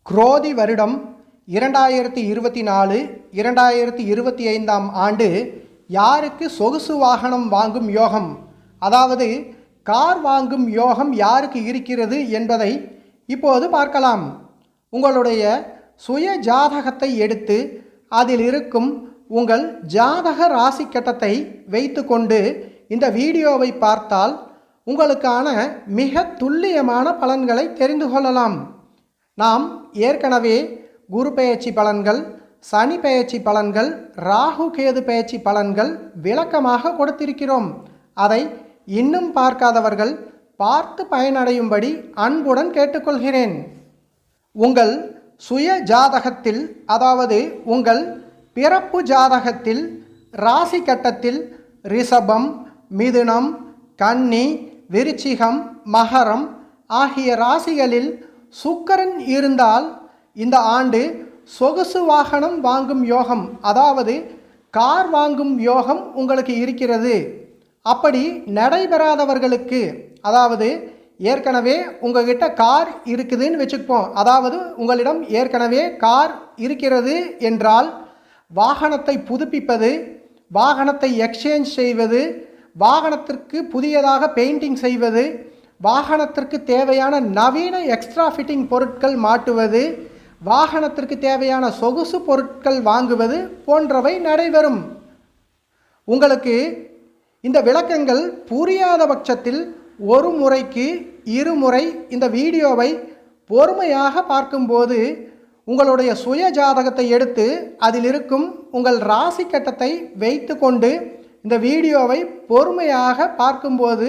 குரோதி வருடம் 2024 2025 ஆண்டு யாருக்கு சொகுசு வாகனம் வாங்கும் யோகம், அதாவது கார் வாங்கும் யோகம் யாருக்கு இருக்கிறது என்பதை இப்போது பார்க்கலாம். உங்களுடைய சுய ஜாதகத்தை எடுத்து அதில் இருக்கும் உங்கள் ஜாதக ராசி கட்டத்தை வைத்துக்கொண்டு இந்த வீடியோவை பார்த்தால் உங்களுக்கான மிக துல்லியமான பலன்களை தெரிந்து கொள்ளலாம். நாம் ஏற்கனவே குரு பெயர்ச்சி பலன்கள், சனி பெயர்ச்சி பலன்கள், ராகு கேது பெயர்ச்சி பலன்கள் விளக்கமாக கொடுத்திருக்கிறோம். அதை இன்னும் பார்க்காதவர்கள் பார்த்து பயனடையும்படி அன்புடன் கேட்டுக்கொள்கிறேன். உங்கள் சுய ஜாதகத்தில், அதாவது உங்கள் பிறப்பு ஜாதகத்தில் ராசி கட்டத்தில் ரிஷபம், மிதுனம், கன்னி, விருச்சிகம், மகரம் ஆகிய ராசிகளில் சுக்கிரன் இருந்தால் இந்த ஆண்டு சொகுசு வாகனம் வாங்கும் யோகம், அதாவது கார் வாங்கும் யோகம் உங்களுக்கு இருக்கிறது. அப்படி நடைபெறாதவர்களுக்கு, அதாவது ஏற்கனவே உங்ககிட்ட கார் இருக்குதுன்னு வச்சுப்போம், அதாவது உங்களிடம் ஏற்கனவே கார் இருக்கிறது என்றால் வாகனத்தை புதுப்பிப்பது, வாகனத்தை எக்ஸ்சேஞ்ச் செய்வது, வாகனத்திற்கு புதியதாக பெயிண்டிங் செய்வது, வாகனத்திற்கு தேவையான நவீன எக்ஸ்ட்ரா ஃபிட்டிங் பொருட்கள் மாட்டுவது, வாகனத்திற்கு தேவையான சொகுசு பொருட்கள் வாங்குவது போன்றவை நடைபெறும். உங்களுக்கு இந்த விளக்கங்கள் புரியாத பட்சத்தில் ஒரு முறைக்கு இருமுறை இந்த வீடியோவை பொறுமையாக பார்க்கும்போது உங்களுடைய சுய ஜாதகத்தை எடுத்து அதில் இருக்கும் உங்கள் ராசி கட்டத்தை வைத்து கொண்டு இந்த வீடியோவை பொறுமையாக பார்க்கும்போது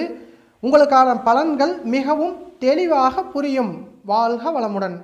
உங்களுக்கான பலன்கள் மிகவும் தெளிவாக புரியும். வாழ்க வளமுடன்.